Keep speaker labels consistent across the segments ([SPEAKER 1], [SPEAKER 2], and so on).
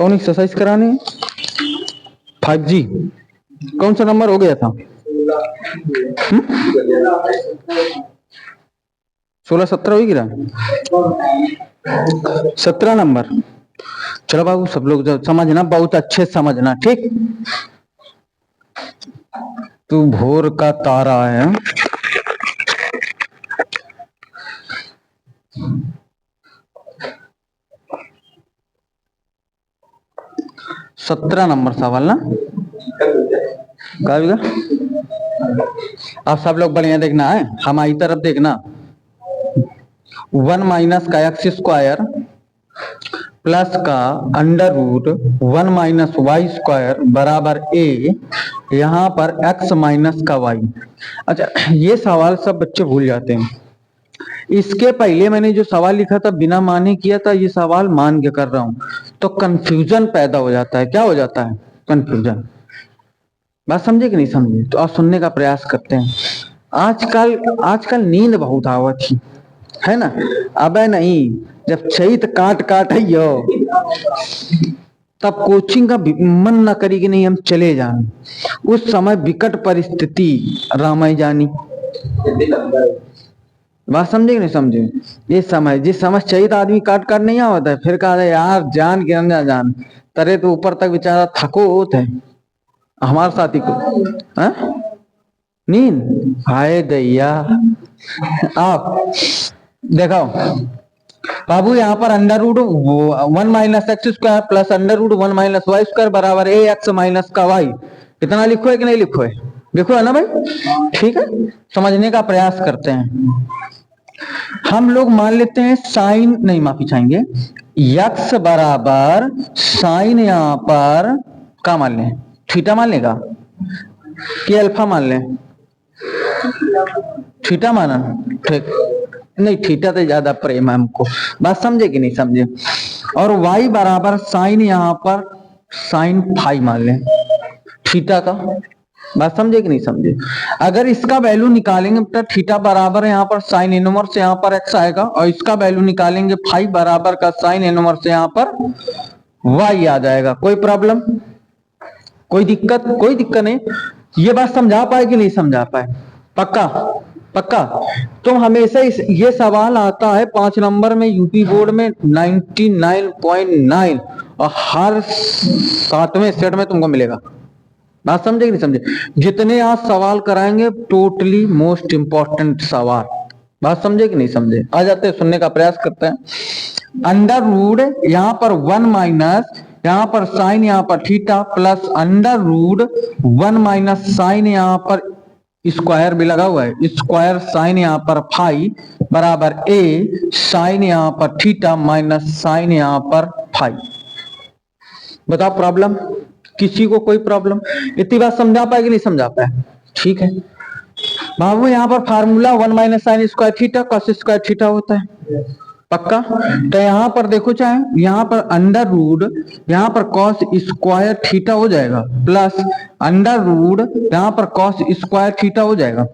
[SPEAKER 1] कौन एक्सरसाइज कराने है? 5G कौन सा नंबर हो गया था? 16-17 हो गिरा, 17 नंबर। चलो बाबू सब लोग जो समझना, बहुत अच्छे समझना, ठीक। तू भोर का तारा है। सत्रह नंबर सवाल ना कहेगा। आप सब लोग बढ़िया देखना है, हमारी तरफ देखना। 1 माइनस का एक्स स्क्वायर प्लस का under root 1 minus y square बराबर ए, यहाँ पर x माइनस का y। अच्छा, ये सवाल सब बच्चे भूल जाते हैं। इसके पहले मैंने जो सवाल लिखा था बिना माने किया था, ये सवाल मान के कर रहा हूं, तो कंफ्यूजन पैदा हो जाता है। क्या हो जाता है? कंफ्यूजन। बात समझे कि नहीं समझे? तो आप सुनने का प्रयास करते हैं। आजकल नींद बहुत आवत थी, है ना? अबे नहीं, जब चैत काट काट है तब कोचिंग का मन ना करी कि नहीं हम चले जान। उस समय विकट परिस्थिति रामाई जानी। बात समझे कि नहीं समझे? ये समय, जिस समय चैत आदमी काट काट नहीं आवता है, फिर कहा यार जान के ना जान, तरे तो ऊपर तक बेचारा थको होते है हमारे साथी को। नींद हाय दैया। आप देखो बाबू, यहाँ पर under root 1 minus x square plus under root 1 minus y square बराबर ए एक्स माइनस का वाई। इतना लिखो है कि नहीं लिखो है? लिखो है ना भाई? ठीक है, समझने का प्रयास करते हैं। हम लोग मान लेते हैं साइन, नहीं माफी चाहेंगे, यक्स बराबर साइन, यहां पर क्या मान लें? थीटा मान लेगा कि अल्फा मान लें? थीटा माना, ठीक। नहीं, थीटा से ज्यादा प्रेम है हमको। बात समझे कि नहीं समझे? और y बराबर साइन, यहां पर साइन फाई मान लें थीटा का। बात समझे कि नहीं समझे? अगर इसका वैल्यू निकालेंगे तो थीटा बराबर यहाँ पर साइन इनवर्स, यहाँ पर x आएगा, और इसका वैल्यू निकालेंगे फाई बराबर का साइन इनवर्स, यहाँ पर y आ जाएगा। कोई प्रॉब्लम, कोई दिक्कत? कोई दिक्कत नहीं। ये बात समझा पाए कि नहीं समझा पाए? पक्का पक्का। तो हमेशा ये सवाल आता है 5 नंबर में यूपी बोर्ड में 99.9, और हर 7वें सेट में तुमको मिलेगा। बात समझे कि नहीं समझे? जितने आज सवाल कराएंगे टोटली मोस्ट इंपॉर्टेंट सवाल। बात समझे कि नहीं समझे? आ जाते हैं, सुनने का प्रयास करते हैं। अंडर रूट यहाँ पर 1 माइनस, यहाँ पर साइन, यहाँ पर theta, plus under root 1 minus sine, यहाँ पर स्क्वायर भी लगा हुआ है, स्क्वायर साइन यहाँ पर फाई बराबर ए साइन यहाँ पर थीटा माइनस साइन यहाँ पर फाई। बताओ प्रॉब्लम? किसी को कोई प्रॉब्लम? इतनी बात समझा पाए कि नहीं समझा पाए? ठीक है बाबू, यहाँ पर formula 1 minus sine square theta cos square theta होता है। पक्का? तो यहाँ पर देखो, चाहे यहाँ पर अंडर रूट, यहाँ पर कॉस स्क्वायर थीटा हो जाएगा, प्लस अंडर रूट यहाँ पर कॉस स्क्वायर थीटा हो जाएगा।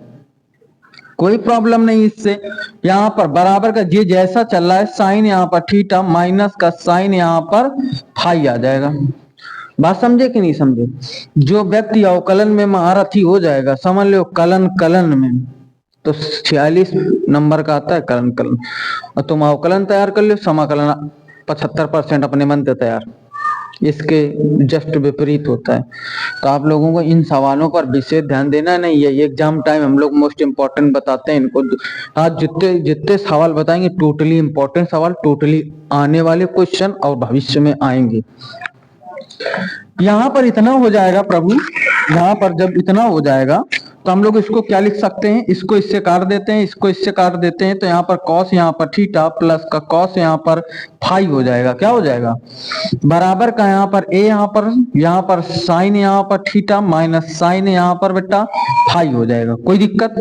[SPEAKER 1] कोई प्रॉब्लम नहीं इससे। यहाँ पर बराबर का ये जैसा चल रहा है, साइन यहाँ पर थीटा माइनस का साइन यहाँ पर फाई आ जाएगा। बात समझे कि नहीं समझे? जो व्यक्ति अवकलन में महारथी हो जाएगा, समझ लो कलन में, तो 46 नंबर का आता है कलन। और तुम अवकलन तैयार कर लो, समाकलन 75% अपने मन से तैयार। इसके जस्ट विपरीत होता है। तो आप लोगों को इन सवालों पर विशेष ध्यान देना नहीं है। एग्जाम टाइम हम लोग मोस्ट इंपॉर्टेंट बताते हैं इनको। आज जितने सवाल बताएंगे टोटली इंपॉर्टेंट सवाल, टोटली आने वाले क्वेश्चन और भविष्य में आएंगे। यहाँ पर इतना हो जाएगा प्रभु, यहाँ पर जब इतना हो जाएगा तो हम लोग इसको क्या लिख सकते हैं? इसको इससे काट देते हैं, इसको इससे काट देते हैं, तो यहाँ पर कॉस, यहाँ पर थीटा, प्लस का कॉस यहाँ पर फाई हो जाएगा। क्या हो जाएगा? बराबर का यहाँ पर ए, यहाँ पर साइन, यहाँ पर थीटा माइनस साइन यहाँ पर बेटा फाई हो जाएगा। कोई दिक्कत?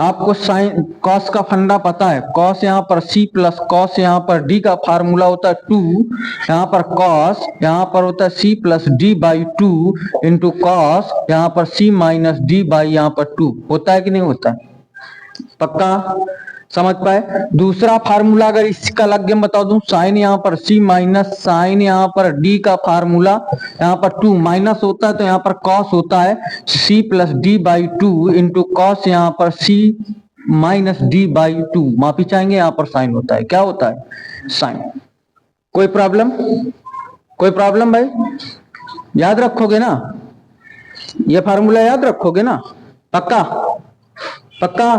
[SPEAKER 1] आपको साइन कॉस का फंडा पता है, कॉस यहाँ पर सी प्लस कॉस यहाँ पर डी का फार्मूला होता है 2, यहाँ पर कॉस यहाँ पर होता है c plus d by 2 into cos यहाँ पर सी माइनस डी बाई यहाँ पर 2। होता है कि नहीं होता? पक्का? समझ पाए। दूसरा फार्मूला अगर इसका लग बता दूं, साइन यहाँ पर सी माइनस साइन यहाँ पर डी का फार्मूला यहाँ पर 2 माइनस होता है तो यहाँ पर कॉस होता है c plus d by 2 into cos यहाँ पर सी माइनस डी बाई 2, माफी चाहेंगे यहाँ पर साइन होता है, क्या होता है साइन। कोई प्रॉब्लम, कोई प्रॉब्लम भाई, याद रखोगे ना, ये फार्मूला याद रखोगे ना, पक्का पक्का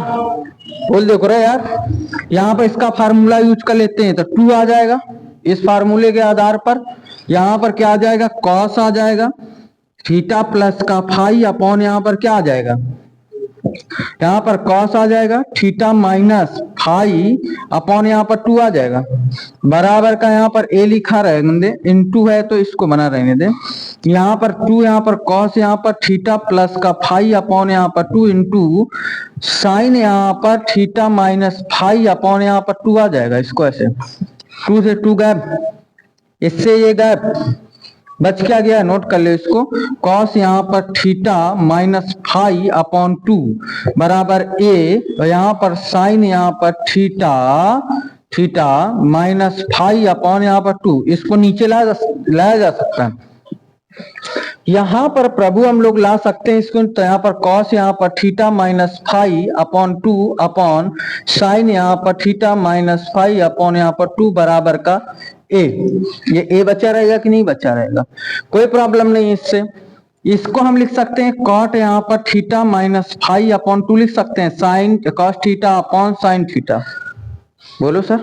[SPEAKER 1] बोल देखो रे यार। यहाँ पर इसका फार्मूला यूज कर लेते हैं तो 2 आ जाएगा, इस फार्मूले के आधार पर यहाँ पर क्या आ जाएगा कॉस आ जाएगा, थीटा प्लस का फाई अपॉन यहाँ पर क्या आ जाएगा, यहाँ पर कॉस आ जाएगा, थीटा माइनस फाई अपॉन यहाँ पर 2 आ जाएगा, बराबर का यहाँ पर ए लिखा रहने दे, इनटू है तो इसको बना रहने दे, यहाँ पर 2 यहाँ पर कॉस यहाँ पर थीटा प्लस का फाई अपॉन यहाँ पर 2 इंटू साइन यहाँ पर थीटा माइनस फाई अपॉन यहाँ पर 2 आ जाएगा। इसको ऐसे 2 से 2 गैप, इससे ये गैप बच क्या गया, नोट कर लो इसको, कॉस यहाँ पर थीटा माइनस फाई अपॉन 2 बराबर ए, और यहाँ पर साइन यहाँ पर थीटा माइनस फाई अपॉन यहाँ पर 2, इसको नीचे लाया जा सकता है। यहाँ पर प्रभु हम लोग ला सकते हैं इसको, तो यहाँ पर कॉस यहाँ पर theta minus phi upon 2 upon sine यहाँ पर थीटा माइनस फाई अपॉन यहाँ पर 2 बराबर का ए, ये ए बचा रहेगा कि नहीं बचा रहेगा, कोई प्रॉब्लम नहीं इससे। इसको हम लिख सकते हैं कॉट यहाँ पर थीटा माइनस फाई अपॉन 2 लिख सकते हैं, sine cos theta upon sine theta. बोलो सर,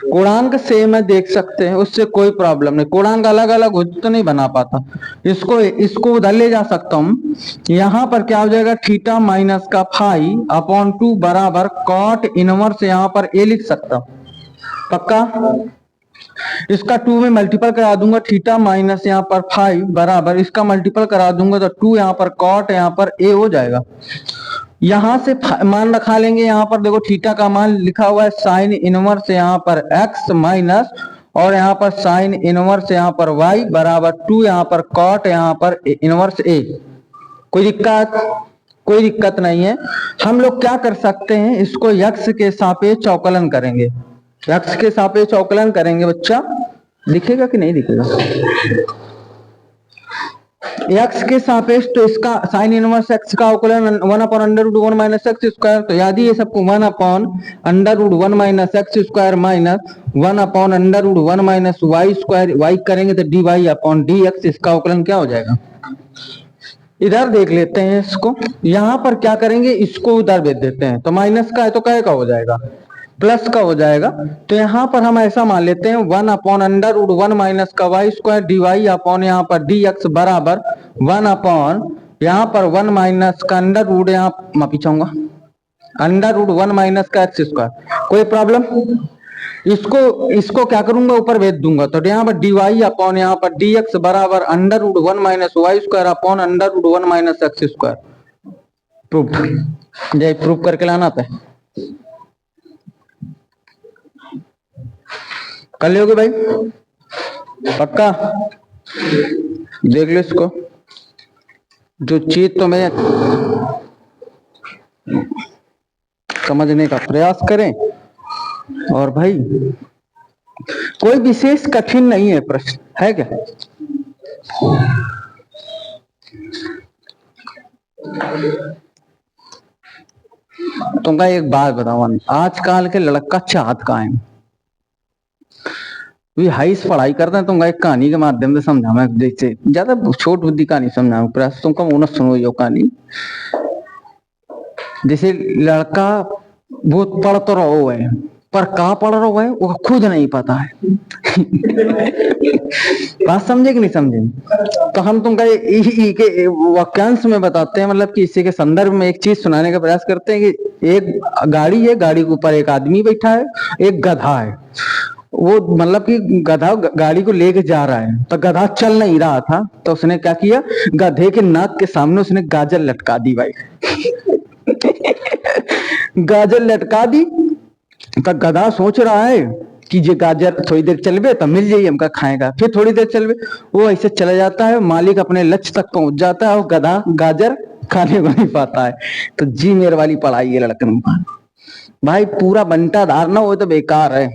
[SPEAKER 1] गुणांक सेम है देख सकते हैं, उससे कोई प्रॉब्लम नहीं, गुणांक अलग अलग हो तो नहीं बना पाता, इसको उधर ले जा सकता हूं। यहाँ पर क्या हो जाएगा थीटा माइनस का फाई अपॉन 2 बराबर कॉट इनवर्स यहाँ पर ए लिख सकता हूं, पक्का। इसका 2 में मल्टीपल करा दूंगा, थीटा माइनस यहाँ पर 5 बराबर इसका मल्टीपल करा दूंगा तो 2 यहाँ पर कॉट यहाँ पर ए हो जाएगा। यहां से मान रखा लेंगे, यहाँ पर देखो थीटा का मान लिखा हुआ है साइन इनवर्स यहाँ पर x माइनस और यहाँ पर साइन इनवर्स यहाँ पर y बराबर 2 यहाँ पर कॉट यहाँ पर इनवर्स a। कोई दिक्कत नहीं है। हम लोग क्या कर सकते हैं, इसको x के सापेक्ष अवकलन करेंगे, x के सापेक्ष अवकलन करेंगे बच्चा, दिखेगा कि नहीं दिखेगा, x के सापेक्ष तो इसका साइन इनवर्स x का अवकलन 1 upon under root 1 minus x square, तो याद ही ये सबको 1 upon under root 1 minus x square minus 1 upon under root 1 minus y square, y करेंगे तो D Y upon D x, इसका अवकलन क्या हो जाएगा। इधर देख लेते हैं इसको, यहाँ पर क्या करेंगे इसको उधर भेज देते हैं, तो माइनस का है तो क्या का हो जाएगा प्लस का हो जाएगा। तो यहाँ पर हम ऐसा मान लेते हैं 1 अपॉन अंडर रूट 1 माइनस का y square d Y upon यहाँ पर डी एक्स बराबर 1 अपॉन यहाँ पर 1 माइनस का अंडर रूट यहाँ माफी चाहूंगा अंडर रूट 1 माइनस का एक्स स्क्वायर। कोई प्रॉब्लम, इसको क्या करूंगा ऊपर भेज दूंगा, तो यहाँ पर डी वाई अपॉन यहाँ पर डी एक्स बराबर under root 1 minus y square upon under root 1 minus x square. Proof जय प्रूफ करके लाना था, कर लोगे भाई पक्का। देख लो इसको, जो चीज तो मैं समझने का प्रयास करें, और भाई कोई विशेष कठिन नहीं है प्रश्न, है क्या। तुमका एक बात बताओ, आजकल के लड़का चाहत का है हाइस पढ़ाई करते हैं, तुमका एक कहानी के माध्यम से समझा, जैसे ज्यादा छोट बुद्धि कहानी समझा प्रयास, तुमका मुन सुनो यो कहानी। जैसे लड़का बहुत पढ़ तो रहो है, पर कहाँ पढ़ रहा है वो खुद नहीं पता है। बात समझे कि नहीं समझे, तो हम तुमका वाक्यांश में बताते हैं, मतलब कि इसी के संदर्भ में एक चीज सुनाने का प्रयास करते हैं कि एक गाड़ी है, गाड़ी के ऊपर एक आदमी बैठा है, एक गधा है, वो मतलब कि गधा गाड़ी को लेके जा रहा है, तो गधा चल नहीं रहा था, तो उसने क्या किया, गधे के नाक के सामने उसने गाजर लटका दी भाई। गाजर लटका दी तो गधा सोच रहा है कि ये गाजर थोड़ी देर चलबे तो मिल जाइए हमका खाएगा, फिर थोड़ी देर चलबे, वो ऐसे चला जाता है, मालिक अपने लक्ष्य तक पहुंच जाता है और गधा गाजर खाने को नहीं पाता है। तो जी मेरे वाली पढ़ाई है लड़कन, भाई पूरा बंटाधार ना हो तो बेकार है।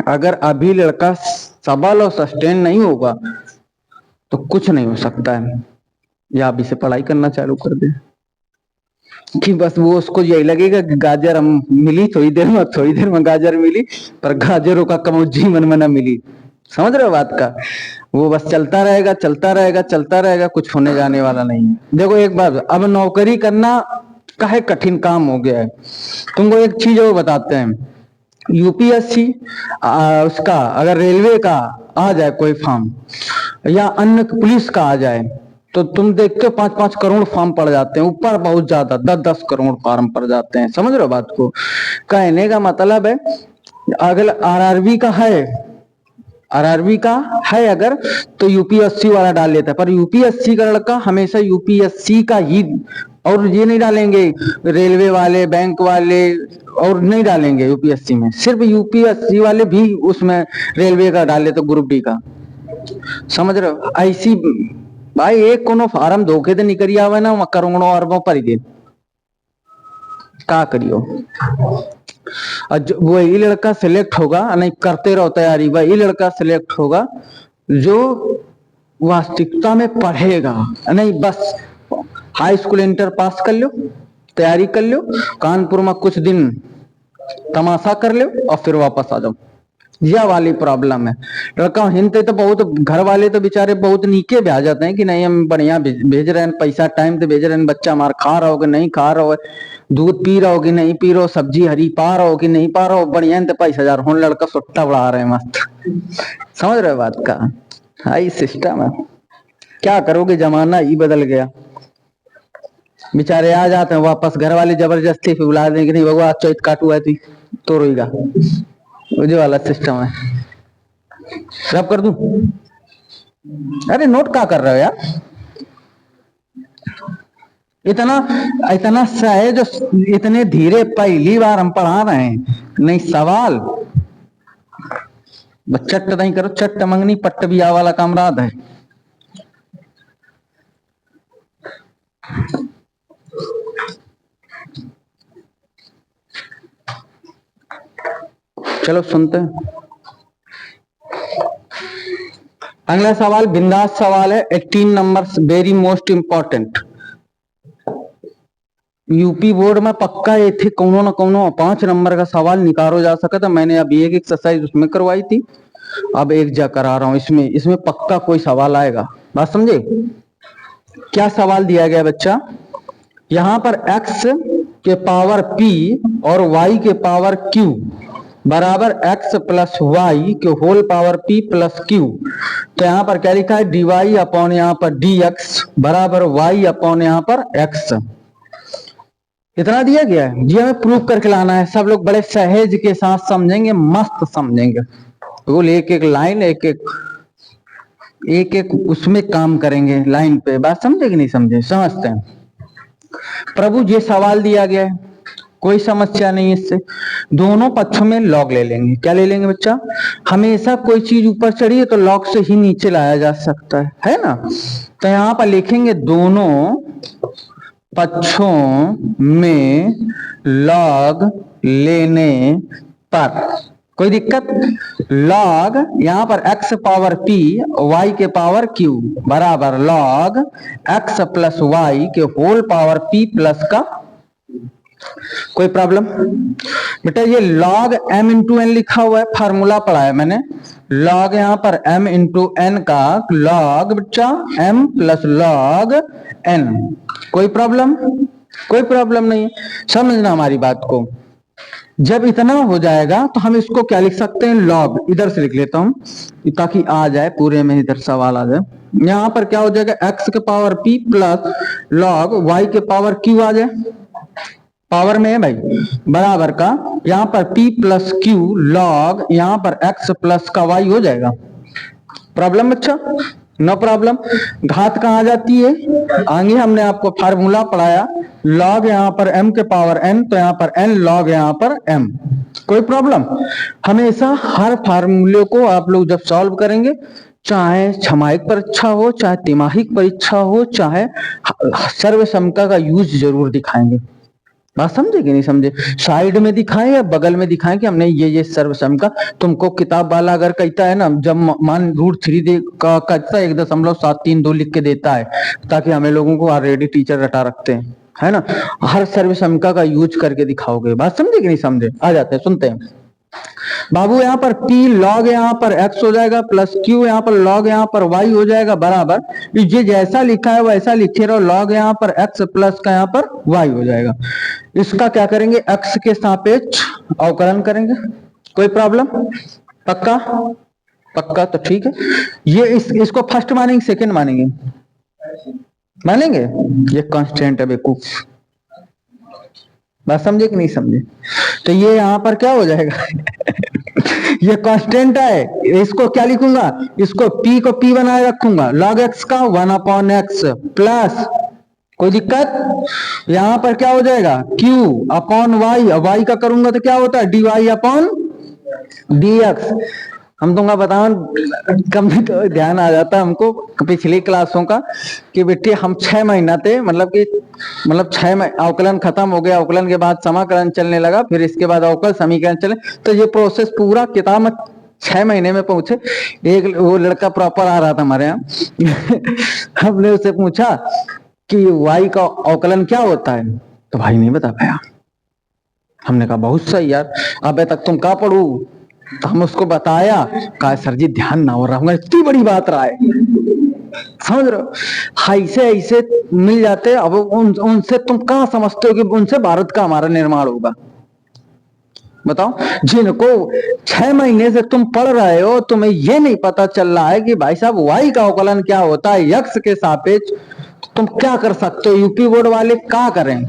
[SPEAKER 1] अगर अभी लड़का सबल और सस्टेन नहीं होगा तो कुछ नहीं हो सकता है। या अभी से पढ़ाई करना चालू कर दे कि बस वो उसको यही लगेगा कि गाजर हम मिली थोड़ी देर में गाजर मिली, पर गाजरों का कमो जीवन में न मिली। समझ रहे हो बात का? वो बस चलता रहेगा चलता रहेगा चलता रहेगा, कुछ होने जाने वाला नहीं है। देखो एक बात, अब नौकरी करना काहे कठिन काम हो गया है। तुमको एक चीज और बताते हैं, यूपीएससी उसका अगर रेलवे का आ जाए कोई फॉर्म, या अन्य पुलिस का आ जाए, तो तुम देखते हो 5-5 करोड़ फॉर्म पड़ जाते हैं, ऊपर बहुत ज्यादा 10-10 करोड़ फॉर्म पड़ जाते हैं। समझ रहे हो बात को? कहने का मतलब है अगर आरआरबी का है, आरआरबी का है अगर, तो यूपीएससी वाला डाल लेता है। पर यूपीएससी का लड़का हमेशा यूपीएससी का ही, और ये नहीं डालेंगे रेलवे वाले बैंक वाले, और नहीं डालेंगे यूपीएससी में, सिर्फ यूपीएससी वाले भी उसमें रेलवे का डाल लेते, ग्रुप डी का। समझ रहे हो? ऐसी भाई एक कोनो फार्म धोखे से निकल आवे ना, करोड़ों अरबों पर ही का करियो। वही लड़का सिलेक्ट होगा, नहीं करते रहो तैयारी, वही लड़का सिलेक्ट होगा जो वास्तविकता में पढ़ेगा। नहीं बस हाई स्कूल इंटर पास कर लो, तैयारी कर लो, कानपुर में कुछ दिन तमाशा कर लो और फिर वापस आ जाओ। यह वाली प्रॉब्लम है। लड़का हिंदते तो बहुत, घर वाले तो बेचारे बहुत नीचे भी आ जाते हैं कि नहीं हम बढ़िया भेज रहे हैं, पैसा टाइम से भेज रहे हैं, बच्चा हमारा खा रहा हो कि नहीं खा रहा हो, दूध पी रहा हो कि नहीं पी रहा हो, सब्जी हरी पा रहा हो कि नहीं पा रहा हो, बढ़िया तो 5,000 हो, लड़का सुट्टा बढ़ा रहे हैं मस्त। समझ रहे हो बात का? हाई सिस्टम है, क्या करोगे, जमाना ही बदल गया। बेचारे आ जाते हैं वापस, घर वाले जबरदस्ती फिर बुला देंगे, नहीं भगवान चौथ काटू है तो रोएगा। मुझे वाला सिस्टम है। सब कर दूं? अरे नोट क्या कर रहे हो यार? इतना इतना सहज, इतने धीरे पहली बार हम पढ़ा रहे हैं। नहीं सवाल चट्ट नहीं करो, चट्ट मंगनी पट्ट बिया वाला कामराद है। चलो सुनते हैं अगला सवाल। बिंदास सवाल है, 18 number, very most important. UP board में पक्का ये थे कोनो न कोनो 5 नंबर का सवाल निकालो जा सका था। मैंने अभी एक एक्सरसाइज उसमें करवाई थी, अब एक जा करा रहा हूं। इसमें पक्का कोई सवाल आएगा। बात समझे? क्या सवाल दिया गया बच्चा? यहां पर x के पावर p और y के पावर q बराबर x प्लस वाई के whole power p plus q। तो यहां पर क्या लिखा है? dy अपॉन यहां पर dx बराबर y अपॉन यहां पर x। इतना दिया गया है जी, हमें प्रूफ करके लाना है। सब लोग बड़े सहज के साथ समझेंगे, मस्त समझेंगे। वो एक एक लाइन, एक एक उसमें काम करेंगे लाइन पे। बात समझे कि नहीं समझे? समझते हैं प्रभु। ये सवाल दिया गया है, कोई समस्या नहीं इससे। दोनों पक्षों में लॉग ले लेंगे। क्या ले लेंगे बच्चा? हमेशा कोई चीज ऊपर चढ़ी है तो लॉग से ही नीचे लाया जा सकता है ना? तो यहां पर लिखेंगे दोनों पक्षों में लॉग लेने पर कोई दिक्कत? लॉग यहां पर x पावर p y के पावर q बराबर लॉग x प्लस y के होल पावर p प्लस का। कोई प्रॉब्लम? बेटा ये लॉग m इंटू एन लिखा हुआ है, फार्मूला पढ़ा है मैंने। लॉग यहां पर m इंटू एन का लॉग बच्चा m प्लस लॉग n। कोई प्रॉब्लम? कोई प्रॉब्लम नहीं। समझना हमारी बात को। जब इतना हो जाएगा तो हम इसको क्या लिख सकते हैं? लॉग। इधर से लिख लेता हूं ताकि आ जाए पूरे में, इधर सवाल आ जाए। यहां पर क्या हो जाएगा? x के power p plus log y के पावर q आ जाए, पावर में है भाई, बराबर का यहां पर p प्लस q लॉग यहां पर x प्लस का y हो जाएगा। प्रॉब्लम बच्चा? No problem. घात कहां जाती है? आगे हमने आपको फार्मूला पढ़ाया, लॉग यहां पर m के पावर n, तो यहां पर n लॉग यहां पर m। कोई प्रॉब्लम? हमेशा हर फार्मूले को आप लोग जब सॉल्व करेंगे, चाहे छमाहिक परीक्षा हो, चाहे तिमाहिक परीक्षा हो, चाहे सर्व समता का यूज जरूर दिखाएंगे। बात समझे कि नहीं समझे? साइड में दिखाएं या बगल में दिखाएं कि हमने ये सर्वसम का। तुमको किताब वाला अगर कहता है ना, जब मान √3 दे का कहता है 1.732 लिख के देता है, ताकि हमें लोगों को ऑलरेडी टीचर रटा रखते हैं, है ना। हर सर्वसमिका का यूज करके दिखाओगे। बात समझे कि नहीं समझे? आ जाते हैं, सुनते हैं। बाबू यहाँ पर p log यहाँ पर x हो जाएगा, प्लस q यहाँ पर log यहाँ पर y हो जाएगा, बराबर ये जैसा लिखा है वैसा लिखे रहो। log यहाँ पर x प्लस का यहाँ पर y हो जाएगा। इसका क्या करेंगे? x के सापेक्ष अवकलन करेंगे। कोई प्रॉब्लम? पक्का? पक्का तो ठीक है। ये इसको फर्स्ट मानेंगे सेकंड मानेंगे? मानेंगे। ये कांस्टेंट है बेवकूफ। बात समझे कि नहीं समझे? तो ये यहाँ पर क्या हो जाएगा? ये कांस्टेंट है, इसको क्या लिखूंगा? इसको p को p बनाए रखूंगा, log x का 1/x प्लस, कोई दिक्कत? यहां पर क्या हो जाएगा? q अपॉन y, y का करूंगा तो क्या होता है? dy upon dx। हम तुमको बताओ, कभी तो ध्यान आ जाता हमको पिछली क्लासों का कि बेटे हम 6 महीना थे, मतलब 6 अवकलन खत्म हो गया, अवकलन के बाद समाकलन चलने लगा, फिर इसके बाद अवकल समीकरण चले, तो ये प्रोसेस पूरा किताब में 6 महीने में पहुंचे। एक वो लड़का प्रॉपर आ रहा था हमारे यहाँ हमने उससे पूछा कि y का अवकलन क्या होता है, तो भाई नहीं बता पाया। हमने कहा बहुत सही यार, अबे तक तुम क्या पढ़ू? तो हम उसको बताया, कहा सर जी ध्यान ना हो रहा हूँ, इतनी बड़ी बात रहा है, समझ रहे हो? ऐसे ऐसे मिल जाते। अब उनसे तुम कहाँ समझते हो कि उनसे भारत का हमारा निर्माण होगा? बताओ, जिनको 6 महीने से तुम पढ़ रहे हो, तुम्हें ये नहीं पता चल रहा है कि भाई साहब y का अवकलन क्या होता है x के सापेक्ष, तुम क्या कर सकते हो? यूपी बोर्ड वाले क्या करें?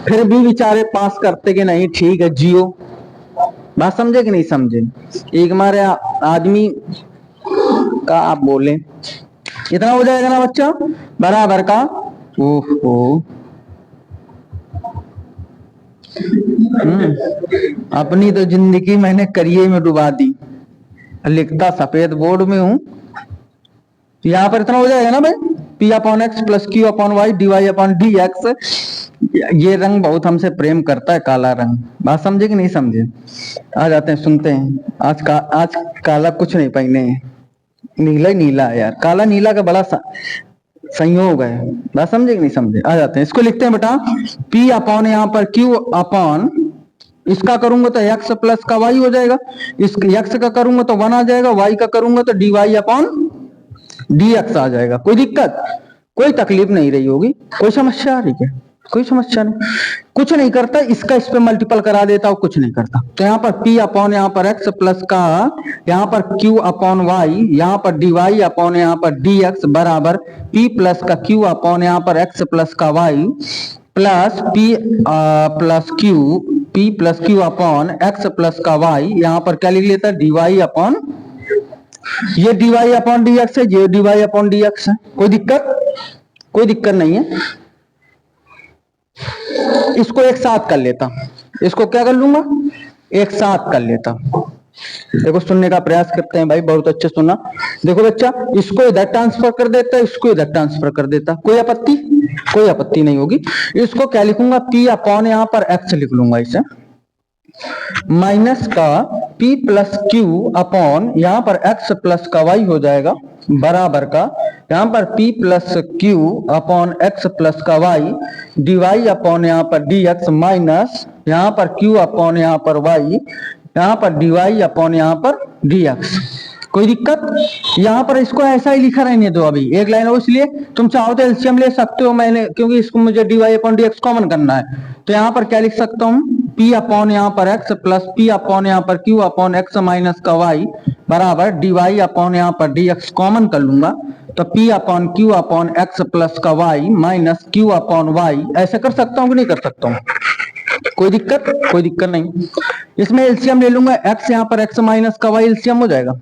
[SPEAKER 1] फिर भी बेचारे पास करते कि नहीं ठीक है जियो। बात समझे कि नहीं समझे? एक हमारे आदमी का आप बोले इतना हो जाएगा ना बच्चा, बराबर का। ओहो, अपनी तो जिंदगी मैंने करिए में डुबा दी, लिखता सफेद बोर्ड में हूं। यहां पर इतना हो जाएगा ना भाई, p upon x plus q upon y dy upon dx। ये रंग बहुत हमसे प्रेम करता है, काला रंग। बात समझे कि नहीं समझे? आ जाते हैं, सुनते हैं। आज काला कुछ नहीं पहने, नीला ही नीला है यार, काला नीला का बड़ा संयोग है। बात समझे कि नहीं समझे? आ जाते हैं, इसको लिखते हैं बेटा, p अपॉन यहाँ पर q अपॉन, इसका करूंगा तो x प्लस का y हो जाएगा, इस x का करूंगा तो 1 आ जाएगा, y का करूंगा तो dy अपॉन dx आ जाएगा। कोई दिक्कत? कोई तकलीफ नहीं रही होगी? कोई समस्या आ रही है? कोई समस्या नहीं, कुछ नहीं करता, इसका इस पे मल्टीपल करा देता हूं, कुछ नहीं करता। तो यहाँ पर p अपॉन यहाँ पर x प्लस का यहाँ पर q अपॉन y, यहाँ पर dy अपॉन यहाँ पर dx बराबर p प्लस का q अपॉन यहाँ पर x प्लस का y plus p plus q upon x plus का y, यहाँ पर क्या लिख लेता है? dy अपॉन, ये dy अपॉन dx है, ये dy अपॉन dx है। कोई दिक्कत? कोई दिक्कत नहीं है। इसको एक साथ कर लेता, इसको क्या कर लूंगा? एक साथ कर लेता। देखो सुनने का प्रयास करते हैं भाई, बहुत अच्छे सुना। देखो बच्चा, इसको इधर ट्रांसफर कर देता, इसको इधर ट्रांसफर कर देता, कोई आपत्ति? कोई आपत्ति नहीं होगी। इसको क्या लिखूंगा? p अपॉन यहाँ पर x लिख लूंगा, इसे माइनस का p प्लस q अपॉन यहाँ पर x प्लस का y हो जाएगा, बराबर का यहाँ पर p plus q upon x plus का y dy अपॉन यहाँ पर dx माइनस यहाँ पर q अपॉन यहाँ पर y यहाँ पर dy अपॉन यहाँ पर dx। कोई दिक्कत? यहाँ पर इसको ऐसा ही लिखा रहने दो, अभी एक लाइन हो, इसलिए तुम चाहो तो एलसीएम ले सकते हो, मैंने क्योंकि इसको मुझे dy अपॉन dx कॉमन करना है। तो यहाँ पर क्या लिख सकता हूँ? p अपॉन यहाँ पर x प्लस p अपॉन यहाँ पर q अपॉन x माइनस का y बराबर dy अपॉन यहाँ पर dx कॉमन कर लूंगा, तो p upon q upon x plus का y minus q upon y। ऐसे कर सकता हूँ कि नहीं कर सकता हूँ? कोई दिक्कत? कोई दिक्कत नहीं। इसमें एलसीएम ले लूंगा, x यहाँ पर x माइनस का y एलसीएम हो जाएगा।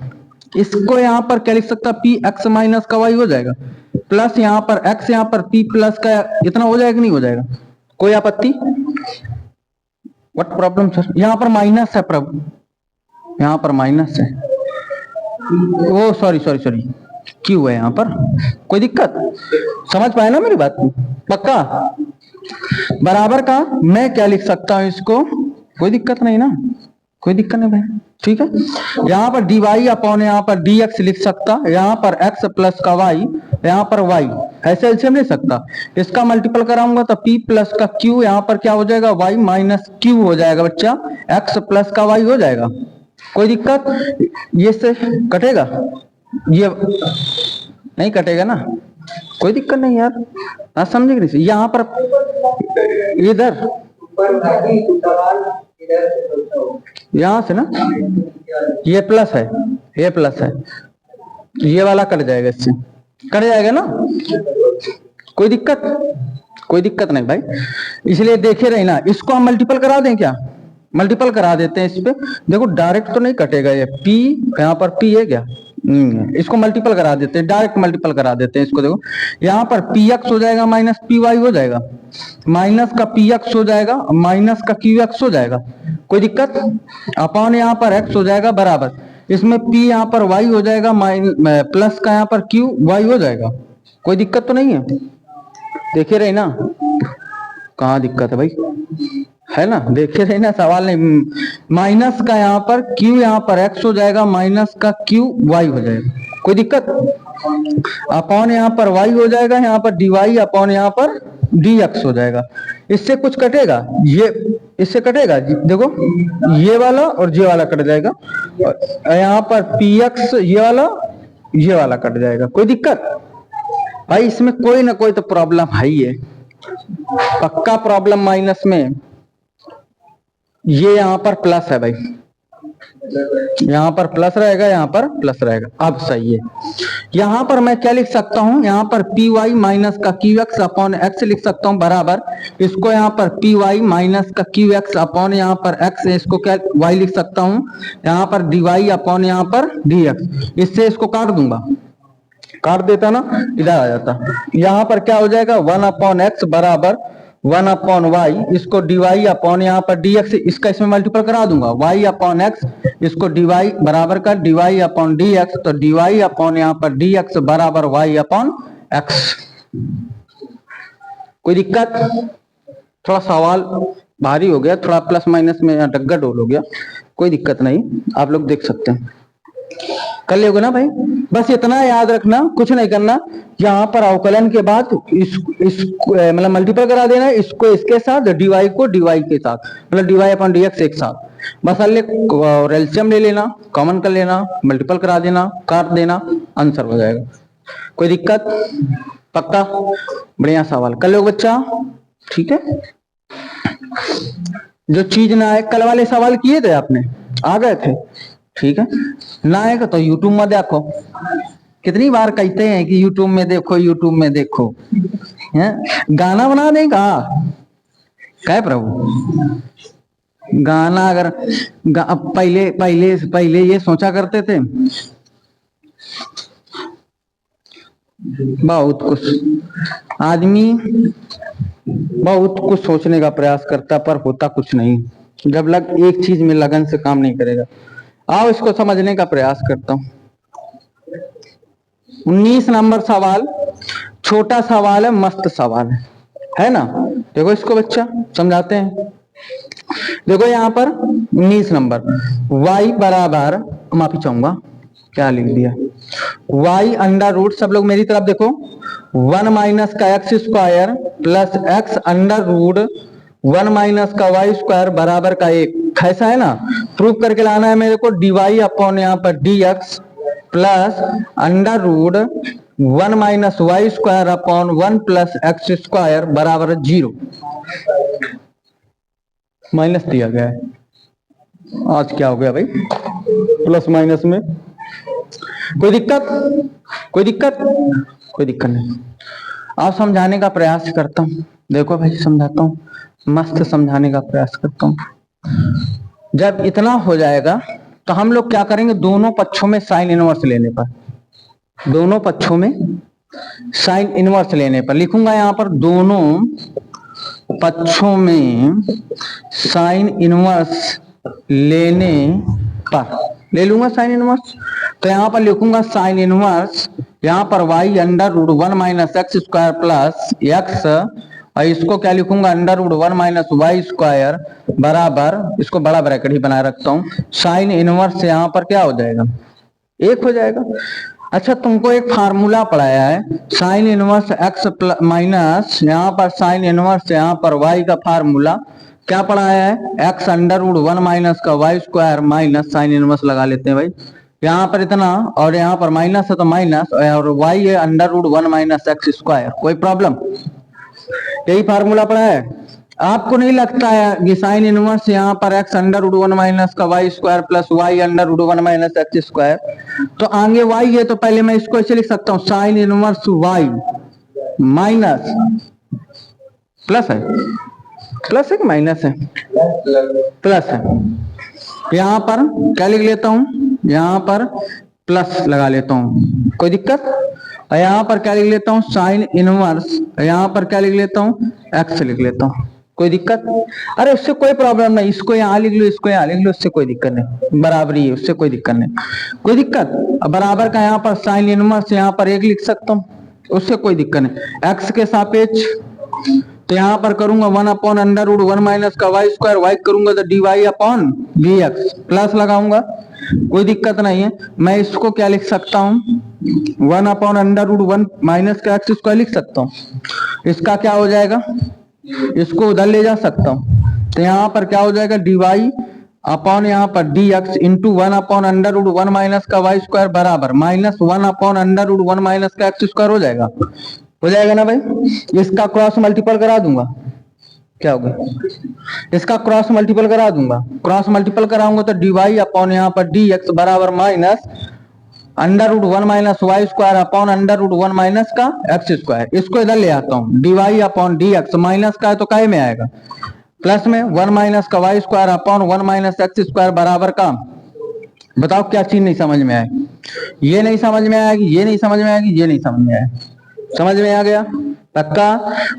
[SPEAKER 1] इसको यहाँ पर क्या लिख सकता? p x माइनस का y हो जाएगा, प्लस यहाँ पर x यहाँ पर p प्लस का इतना हो जाएगा कि नहीं हो जाएगा? कोई आपत्ति? What problem sir? यहाँ पर माइनस है प्रभु, यहाँ पर माइनस है, ओ सॉरी सॉरी सॉरी, क्यों है यहाँ पर? कोई दिक्कत? समझ पाए ना मेरी बात? पक्का? बराबर का मैं क्या लिख सकता हूं इसको, कोई दिक्कत नहीं ना, कोई दिक्कत नहीं भाई, ठीक है। यहाँ पर डी वाई अपॉन यहाँ पर डी एक्स लिख सकता, यहाँ पर एक्स प्लस का वाई, यहाँ पर वाई, ऐसे एलसीएम ले सकता। इसका मल्टीपल कराऊंगा तो पी प्लस का क्यू, यहाँ पर क्या हो जाएगा वाई माइनस क्यू हो जाएगा बच्चा, एक्स प्लस का वाई हो जाएगा। कोई दिक्कत, ये से कटेगा, ये नहीं कटेगा ना, कोई दिक्कत नहीं यार, आप समझे कि नहीं। यहाँ पर इधर यहां से ना ये प्लस है, ये प्लस है, ये वाला कट जाएगा, इससे कट जाएगा ना, कोई दिक्कत, कोई दिक्कत नहीं भाई। इसलिए देखे रहे ना, इसको हम मल्टीपल करा दें क्या, मल्टीपल करा देते हैं इस पे, देखो डायरेक्ट तो नहीं कटेगा ये पी, यहाँ पर पी है क्या, इसको मल्टीपल करा देते हैं, डायरेक्ट मल्टीपल करा देते हैं इसको। देखो यहाँ पर पी एक्स हो जाएगा माइनस पी वाई हो जाएगा, माइनस का पी एक्स हो जाएगा माइनस का क्यू एक्स हो जाएगा, कोई दिक्कत, अपॉन यहाँ पर एक्स हो जाएगा बराबर, इसमें पी यहाँ पर वाई हो जाएगा प्लस का यहाँ पर क्यू वाई हो जाएगा, कोई दिक्कत तो नहीं है। देखिए रहे ना, कहाँ दिक्कत है भाई, है ना, देखे रहे ना, सवाल नहीं। माइनस का यहाँ पर क्यू यहाँ पर एक्स हो जाएगा, माइनस का क्यू वाई हो जाएगा, कोई दिक्कत, अपॉन यहाँ पर वाई हो जाएगा, यहाँ पर डी वाई अपॉन यहाँ पर डी एक्स हो जाएगा। इससे कुछ कटेगा, ये इससे कटेगा, देखो ये वाला और ये वाला कट जाएगा, यहाँ पर पी एक्स ये वाला कट जाएगा, कोई दिक्कत भाई। इसमें कोई ना कोई तो प्रॉब्लम है ही है, पक्का प्रॉब्लम माइनस में। ये यहाँ पर प्लस है भाई, यहाँ पर प्लस रहेगा, यहाँ पर प्लस रहेगा, अब सही है। यहाँ पर मैं क्या लिख सकता हूँ, यहाँ पर पी वाई माइनस का क्यू एक्स अपॉन एक्स लिख सकता हूँ बराबर, इसको यहाँ पर पी वाई माइनस का क्यू एक्स अपॉन यहाँ पर एक्स, इसको क्या वाई लिख सकता हूँ, यहाँ पर डी वाई अपॉन यहाँ पर डी एक्स, इससे इसको काट दूंगा, काट देता ना, इधर आ जाता। यहाँ पर क्या हो जाएगा, वन अपॉन एक्स बराबर वन अपॉन वाई, इसको डी वाई अपॉन यहाँ पर डी एक्स, इसका इसमें मल्टीपल करा दूंगा, वाई अपॉन एक्स, इसको डी वाई बराबर का d Y upon D x, तो डी वाई अपॉन यहाँ पर डी एक्स बराबर वाई अपॉन एक्स। कोई दिक्कत, थोड़ा सवाल भारी हो गया, थोड़ा प्लस माइनस में डग्गा डोल हो गया, कोई दिक्कत नहीं, आप लोग देख सकते हैं, कर लोगे ना भाई। बस इतना याद रखना, कुछ नहीं करना, यहाँ पर अवकलन के बाद इस मतलब मल्टीपल करा देना, इसको इसके साथ, डीवाई को डीवाई के साथ, मतलब डीवाई अपॉन डीएक्स एक साथ, बस एलसीएम ले लेना, कॉमन कर लेना, मल्टीपल करा देना, काट देना, आंसर हो जाएगा, कोई दिक्कत, पक्का, बढ़िया सवाल कर लो बच्चा, ठीक है। जो चीज ना आए, कल वाले सवाल किए थे आपने, आ गए थे, ठीक है, ना आएगा तो यूट्यूब में देखो, कितनी बार कहते हैं कि यूट्यूब में देखो, यूट्यूब में देखो, है गाना बना देगा क्या प्रभु, गाना अगर पहले पहले पहले ये सोचा करते थे, बहुत कुछ आदमी बहुत कुछ सोचने का प्रयास करता पर होता कुछ नहीं, जब एक चीज में लगन से काम नहीं करेगा। आओ इसको समझने का प्रयास करता हूं। 19 नंबर सवाल, छोटा सवाल है, मस्त सवाल है ना, देखो इसको बच्चा समझाते हैं। देखो यहाँ पर 19 नंबर, y बराबर, माफी चाहूंगा क्या लिख दिया, y अंडर रूट, सब लोग मेरी तरफ देखो, 1 माइनस का x square plus x under root 1 minus का वाई स्क्वायर बराबर का 1, ऐसा है ना। प्रूफ करके लाना है मेरे को, डी वाई अपॉन यहाँ पर d x plus under root 1 minus y square upon 1 plus x square बराबर 0, माइनस दिया गया है। आज क्या हो गया भाई, प्लस माइनस में कोई दिक्कत, कोई दिक्कत, कोई दिक्कत नहीं। आप समझाने का प्रयास करता हूं, देखो भाई समझाता हूं, मस्त समझाने का प्रयास करता हूं। जब इतना हो जाएगा तो हम लोग क्या करेंगे, दोनों पक्षों में साइन इनवर्स लेने पर, दोनों पक्षों में साइन इनवर्स लेने पर लिखूंगा यहाँ पर, दोनों पक्षों में साइन इनवर्स लेने पर, ले लूंगा साइन इनवर्स, तो यहाँ पर लिखूंगा साइन इनवर्स, यहाँ पर y under root 1 minus x square plus x और इसको क्या लिखूंगा, under root 1 minus y square बराबर, इसको बड़ा ब्रैकेट ही बनाए रखता हूँ, साइन इनवर्स यहाँ पर क्या हो जाएगा, 1 हो जाएगा। अच्छा, तुमको एक फार्मूला पढ़ाया है, साइन इनवर्स एक्स माइनस यहाँ पर साइन इनवर्स यहाँ पर वाई का फार्मूला क्या पढ़ाया है, एक्स अंडर रूट 1 माइनस का y square minus sine inverse लगा लेते हैं भाई, यहाँ पर इतना और यहाँ पर माइनस है तो माइनस, और वाई है under root 1 minus x square, कोई प्रॉब्लम, यही फार्मूला पढ़ाया है। आपको नहीं लगता है कि साइन इनवर्स यहाँ पर एक्स अंडर रूट 1 माइनस का y square plus y under root 1 minus x square, तो आगे वाई है तो पहले मैं इसको ऐसे लिख सकता हूँ, sine inverse y minus plus है, प्लस है कि माइनस है, प्लस है, यहाँ पर क्या लिख लेता हूँ, यहाँ पर प्लस लगा लेता हूँ, कोई दिक्कत, और यहाँ पर क्या लिख लेता हूँ, साइन इनवर्स, यहाँ पर क्या लिख लेता हूँ, एक्स लिख लेता हूँ, कोई दिक्कत, अरे उससे कोई प्रॉब्लम नहीं, इसको यहाँ लिख लो, इसको यहाँ लिख लो, उससे कोई दिक्कत नहीं, बराबरी है, उससे कोई दिक्कत नहीं, कोई दिक्कत, बराबर का यहाँ पर साइन इनवर्स यहाँ पर 1 लिख सकता हूँ, उससे कोई दिक्कत नहीं, एक्स के सापेक्ष, तो यहाँ पर करूंगा 1 अपॉन अंडर रूट 1 माइनस का वाई स्क्वायर, वाई करूंगा तो D Y upon D x, plus लगाऊंगा, कोई दिक्कत नहीं है। मैं इसको क्या लिख सकता हूँ, 1 अपॉन अंडर रूट 1 माइनस का एक्स स्क्वायर लिख सकता हूँ, इसका क्या हो जाएगा, इसको उधर ले जा सकता हूँ, तो यहाँ पर क्या हो जाएगा, डी वाई अपॉन यहाँ पर d x into 1 upon under root 1 minus का वाई स्क्वायर बराबर minus 1 upon under root 1 minus का एक्स स्क्वायर हो जाएगा ना भाई। इसका क्रॉस मल्टीपल करा दूंगा, क्या होगा, इसका क्रॉस मल्टीपल करा दूंगा, क्रॉस मल्टीपल कराऊंगा तो डी वाई अपॉन यहाँ पर डी एक्स बराबर minus under root 1 minus y square upon under root 1 minus का एक्स स्क्वायर, इसको इधर ले आता हूँ, d Y upon D x, minus का है तो काय में आएगा, प्लस में 1 माइनस का y square upon 1 minus x square बराबर का, बताओ क्या चीज नहीं समझ में आएगी, ये नहीं समझ में आएगी, ये नहीं समझ में आएगी, ये नहीं समझ में आएगी, समझ में आ गया, पक्का,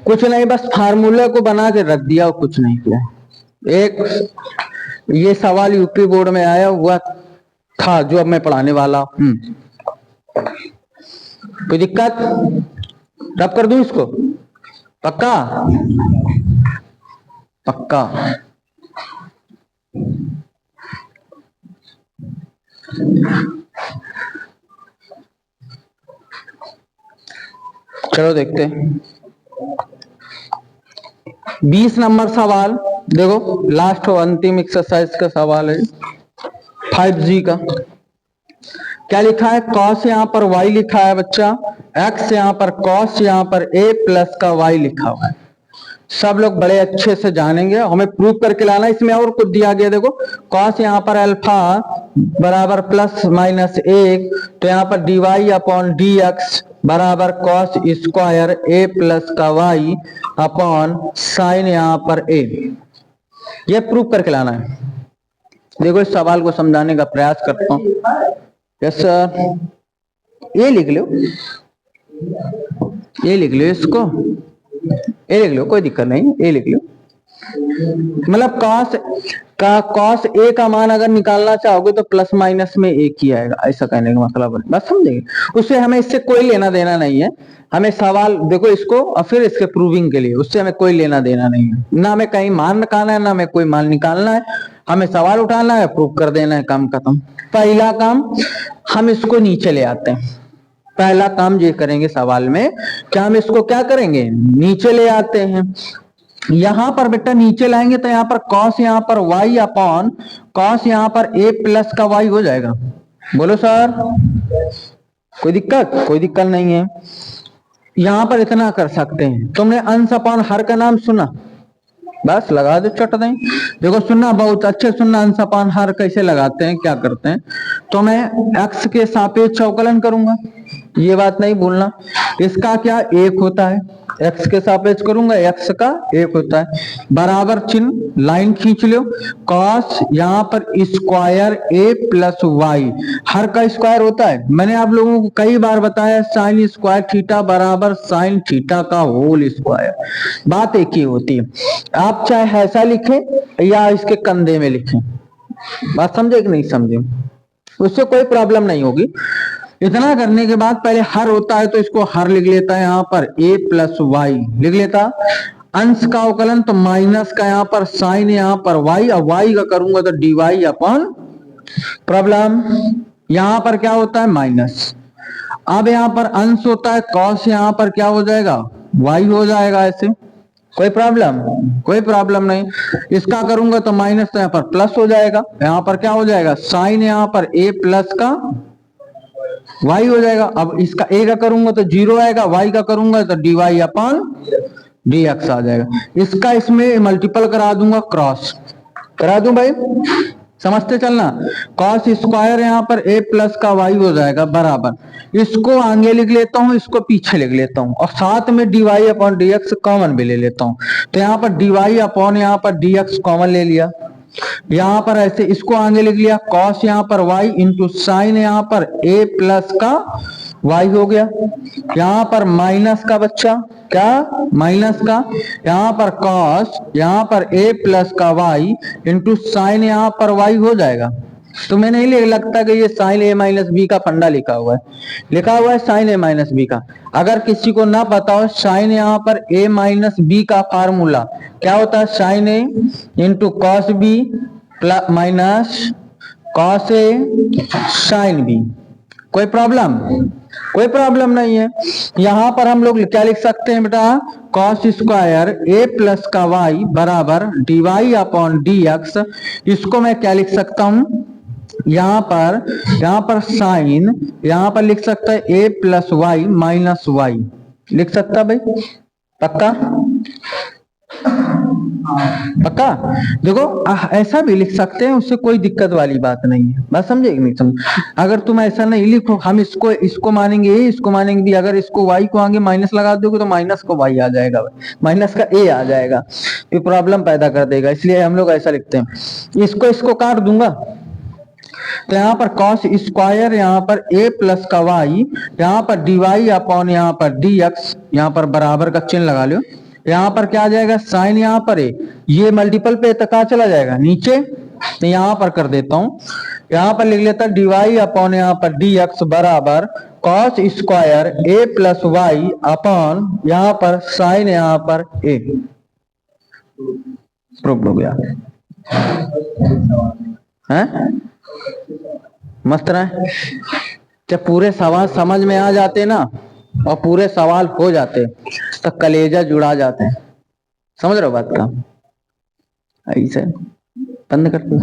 [SPEAKER 1] कुछ नहीं, बस फार्मूले को बना के रख दिया और कुछ नहीं किया। एक ये सवाल यूपी बोर्ड में आया हुआ था जो अब मैं पढ़ाने वाला हूं, कोई दिक्कत, रब कर दूं इसको, पक्का पक्का, चलो देखते हैं 20 नंबर सवाल, देखो लास्ट और अंतिम एक्सरसाइज का सवाल है 5G का, क्या लिखा है, कॉस यहाँ पर y लिखा है बच्चा, x यहाँ पर कॉस यहाँ पर a प्लस का y लिखा हुआ है, सब लोग बड़े अच्छे से जानेंगे, हमें प्रूव करके लाना, इसमें और कुछ दिया गया, देखो कॉस यहाँ पर अल्फा बराबर प्लस माइनस 1, तो यहाँ पर d Y upon D x बराबर कॉस स्क्वायर a प्लस का y अपॉन साइन यहाँ पर a, ये प्रूव करके लाना है। देखो इस सवाल को समझाने का प्रयास करता हूँ, यस सर, ये लिख लो, ये लिख लो, इसको ये लिख लो, कोई दिक्कत नहीं, ये लिख लो, मतलब कॉस ए का मान अगर निकालना चाहोगे तो प्लस माइनस में एक ही आएगा, ऐसा कहने का मतलब है, बस समझेंगे, उससे हमें इससे कोई लेना देना नहीं है, हमें सवाल देखो इसको और फिर इसके प्रूविंग के लिए उससे हमें कोई लेना देना नहीं है, ना हमें कहीं मान निकालना है, ना हमें कोई मान निकालना है, हमें सवाल उठाना है, प्रूव कर देना है, काम खत्म। पहला काम हम इसको नीचे ले आते हैं, पहला काम ये करेंगे सवाल में, क्या हम इसको क्या करेंगे, नीचे ले आते हैं, यहां पर बेटा नीचे लाएंगे तो यहाँ पर कॉस यहाँ पर y अपॉन कॉस यहाँ पर a प्लस का y हो जाएगा, बोलो सर, कोई दिक्कत नहीं है, यहां पर इतना कर सकते हैं, तुमने अंश अपॉन हर का नाम सुना, बस लगा दो चट दें, देखो सुनना, बहुत अच्छे सुनना, अंश अपॉन हर कैसे लगाते हैं, क्या करते हैं, तो मैं x के सापेक्ष अवकलन करूंगा, ये बात नहीं भूलना, इसका क्या 1 होता है, x के सापेक्ष करूंगा, x का 1 होता है, बराबर चिन्ह, लाइन खींच लो, cos यहाँ पर स्क्वायर a प्लस वाई, हर का स्क्वायर होता है, मैंने आप लोगों को कई बार बताया, साइन स्क्वायर थीटा बराबर साइन थीटा का होल स्क्वायर, बात एक ही होती है, आप चाहे ऐसा लिखें या इसके कंधे में लिखें, बात समझे कि नहीं समझे, उससे कोई प्रॉब्लम नहीं होगी। इतना करने के बाद पहले हर होता है तो इसको हर लिख लेता है, यहाँ पर a प्लस वाई लिख लेता, अंश का अवकलन तो माइनस का यहाँ पर साइन, यहाँ पर वाई, और वाई का करूंगा तो डी वाई अपॉन प्रॉब्लम, यहां पर क्या होता है माइनस। अब यहाँ पर अंश होता है कॉस, यहाँ पर क्या हो जाएगा वाई हो जाएगा। ऐसे कोई प्रॉब्लम, कोई प्रॉब्लम नहीं। इसका करूंगा तो माइनस, तो यहाँ पर प्लस हो जाएगा, यहाँ पर क्या हो जाएगा साइन, यहाँ पर ए प्लस का वाई हो जाएगा। अब इसका ए का करूंगा तो जीरो आएगा, वाई का करूंगा तो D Y upon D X आ जाएगा। इसका इसमें मल्टीपल करा दूंगा, क्रॉस करा दूं भाई, समझते चलना। कॉस स्क्वायर यहाँ पर ए प्लस का वाई हो जाएगा बराबर, इसको आगे लिख लेता हूँ, इसको पीछे लिख लेता हूँ, और साथ में d Y upon D x common भी ले लेता हूँ। तो यहाँ पर डी वाई अपॉन यहाँ पर डी एक्स कॉमन ले लिया, यहाँ पर ऐसे इसको आगे लिख लिया, कॉस यहाँ पर वाई इंटू साइन यहाँ पर ए प्लस का वाई हो गया, यहाँ पर माइनस का बच्चा, क्या माइनस का, यहाँ पर कॉस यहाँ पर ए प्लस का वाई इंटू साइन यहाँ पर वाई हो जाएगा। तुम्हें नहीं लगता कि ये साइन ए माइनस बी का फंडा लिखा हुआ है, लिखा हुआ है साइन ए माइनस बी का। अगर किसी को ना पता हो, साइन यहाँ पर ए माइनस बी का फार्मूला क्या होता है, sine A into cos B plus minus cos A sine B. कोई प्रॉब्लम, कोई प्रॉब्लम नहीं है। यहां पर हम लोग क्या लिख सकते हैं बेटा, कॉस स्क्वायर ए प्लस का वाई बराबर d Y upon D x. इसको मैं क्या लिख सकता हूं, यहाँ पर साइन, यहाँ पर लिख सकता है ए प्लस वाई माइनस वाई, लिख सकता भाई, पक्का पक्का। देखो ऐसा भी लिख सकते हैं, उससे कोई दिक्कत वाली बात नहीं है, बात समझे कि नहीं समझे। अगर तुम ऐसा नहीं लिखो, हम इसको मानेंगे ए, इसको मानेंगे बी, अगर इसको वाई को आगे माइनस लगा दोगे तो माइनस को वाई आ जाएगा, माइनस का ए आ जाएगा, ये प्रॉब्लम पैदा कर देगा, इसलिए हम लोग ऐसा लिखते हैं। इसको काट दूंगा, तो यहाँ पर कॉस स्क्वायर यहाँ पर ए प्लस का वाई, यहाँ पर डी वाई अपॉन यहाँ पर डी एक्स, यहाँ पर बराबर का चिन्ह लगा लो, यहाँ पर क्या आ जाएगा साइन, यहाँ पर ए, ये मल्टीपल पे कहाँ चला जाएगा नीचे, तो यहाँ पर कर देता हूं, यहाँ पर लिख लेता डी वाई अपॉन यहाँ पर डी एक्स बराबर cos square a plus Y upon यहाँ पर साइन यहाँ पर ए। प्रूफ हो गया है, मस्त रहे। जब पूरे सवाल समझ में आ जाते ना और पूरे सवाल हो जाते तो कलेजा जुड़ा जाते हैं, समझ रहे हो बात का। ऐसे बंद करते